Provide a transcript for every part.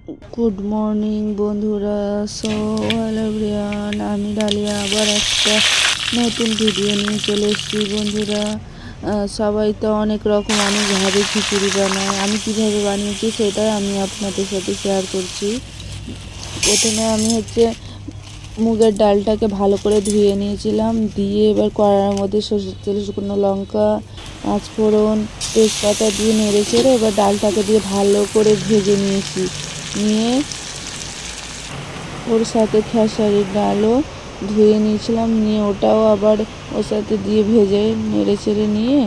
Good morning বন্ধুরা। So hello everyone, আমি dahlia আবার একটা নতুন ভিডিও নিয়ে চলে এসেছি বন্ধুরা। সবাই তো অনেক অনেকভাবে খিচুড়ি বানায়, আমি কিভাবে বানিয়েছি সেটাই আমি আপনাদের সাথে শেয়ার করছি। প্রথমে আমি মুগের ডালটাকে ভালো করে ধুয়ে নিয়েছিলাম, দিয়ে এবার কড়াইয়ের মধ্যে সরষের তেল, শুকনো লঙ্কা, পাঁচফোড়ন, তেজপাতা দিয়ে নেড়ে চেড়ে এবার ডালটাকে দিয়ে ভালো করে ভেজে নিয়েছি। নিয়ে ওর সাথে খেসারির ডালও ধুয়ে নিয়েছিলাম, নিয়ে ওটাও আবার ওর সাথে দিয়ে ভেজে নেড়ে চেড়ে নিয়ে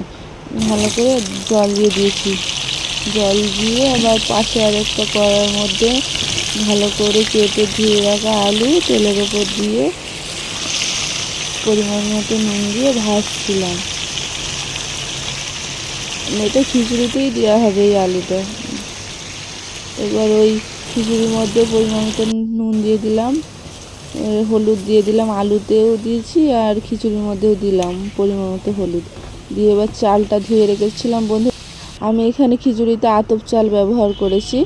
ভালো করে জল দিয়ে দিয়েছি। জল দিয়ে আবার পাশে আরেকটা কড়াইয়ের মধ্যে ভালো করে কেটে ধুয়ে রাখা আলু তেলের ওপর দিয়ে পরিমাণ মতো নুন দিয়ে ভাজছিলাম। এটা খিচুড়িতেই দেওয়া হবে এই আলুটা। এবার ওই খিচুড়ির মধ্যে পরিমাণ মতো নুন দিয়ে দিলাম, হলুদ দিয়ে দিলাম, আলুতেও দিয়েছি আর খিচুড়ির মধ্যেও দিলাম পরিমাণ মতো হলুদ দিয়ে। এবার চালটা ধুয়ে রেখেছিলাম বন্ধু, আমি এখানে খিচুড়িতে আতপ চাল ব্যবহার করেছি।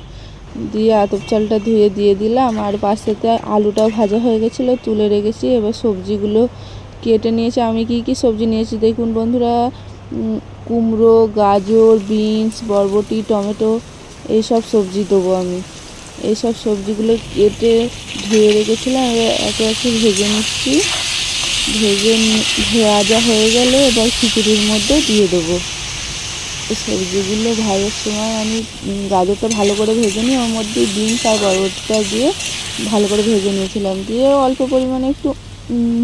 দিয়ে আতপ চালটা ধুয়ে দিয়ে দিলাম, আর পাশেতে আলুটাও ভাজা হয়ে গেছিলো, তুলে রেখেছি। এবার সবজিগুলো কেটে নিয়েছি। আমি কি সবজি নিয়েছি দেখুন বন্ধুরা, কুমড়ো, গাজর, বিনস, বরবটি, টমেটো, এইসব সবজি দেবো আমি। এইসব সবজিগুলো কেটে ধুয়ে রেখেছিলাম, এবার একে একে ভেজে নিচ্ছি। ভাজা হয়ে গেলে এবার খিচুড়ির মধ্যে দিয়ে দেবো। সবজিগুলো ভাজার সময় আমি গাজরটা ভালো করে ভেজে নিই, ওর মধ্যে বিনস আর বরবটিটা দিয়ে ভালো করে ভেজে নিয়েছিলাম। দিয়ে অল্প পরিমাণে একটু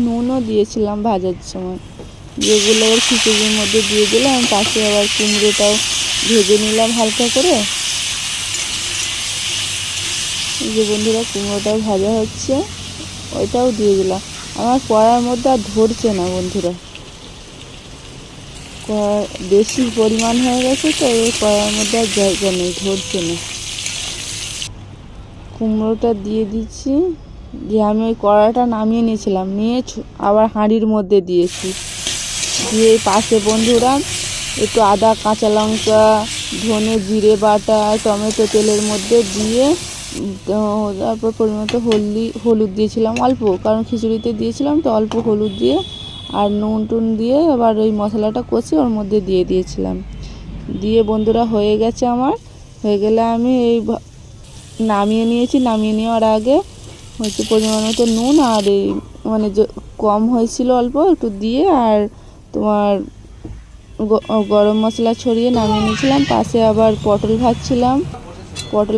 নুনও দিয়েছিলাম ভাজার সময়। যেগুলো আবার খিচুড়ির মধ্যে দিয়ে দিলাম। পাশে আবার কুমড়োটাও ভেজে নিলাম হালকা করে। এই যে বন্ধুরা, কুমড়োটাও ভাজা হচ্ছে, ওইটাও দিয়ে দিলাম। আমার কড়াইয়ের মধ্যে আর ধরছে না বন্ধুরা, বেশি পরিমাণ হয়ে গেছে তো এই কড়াইয়ের মধ্যে আর জায়গা নেই, ধরছে না। কুমড়োটা দিয়ে দিচ্ছি, দিয়ে আমি ওই কড়াইটা নামিয়ে নিয়েছিলাম, নিয়ে আবার হাঁড়ির মধ্যে দিয়েছি। দিয়ে পাশে বন্ধুরা একটু আদা, কাঁচা লঙ্কা, ধনে জিরে বাটা, টমেটো তেলের মধ্যে দিয়ে তারপর পরিমাণ মতো হলুদ দিয়েছিলাম অল্প, কারণ খিচুড়িতে দিয়েছিলাম তো অল্প হলুদ দিয়ে, আর নুন টুন দিয়ে আবার ওই মশলাটা কষে ওর মধ্যে দিয়ে দিয়েছিলাম। দিয়ে বন্ধুরা হয়ে গেছে আমার। হয়ে গেলে আমি এই নামিয়ে নিয়েছি। নামিয়ে নেওয়ার আগে পরিমাণ মতো নুন আর এই কম হয়েছিল অল্প একটু দিয়ে, আর তোমার গরম মশলা ছড়িয়ে নামিয়ে নিয়েছিলাম। পাশে আবার পটল ভাজছিলাম। পটল